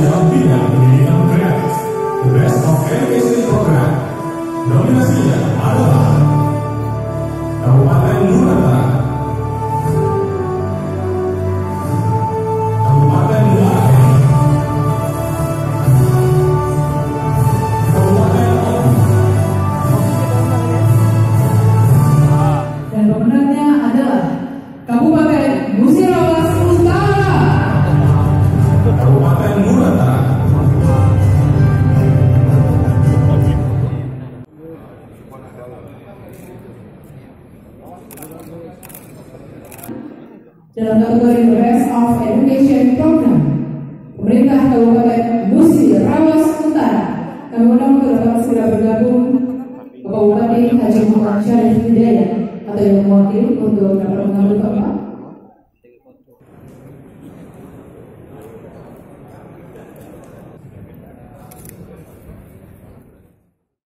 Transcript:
Sosial Bidang Pendidikan Kreatif, The Best of Education Program. Nominasinya adalah Kabupaten Nurantara, Kabupaten Muara Enim, Kabupaten Obi, dan pemenangnya adalah Kabupaten Musirawas Utara, Kabupaten Nurantara. dalam kategori Best of Education Program. Pemerintah Kabupaten Musirawas Utara, kami undang untuk dapat segera bergabung Bapak Bupati Haji Muhammad Syarif Hidayat atau yang mewakili untuk dapat mengambil tempat.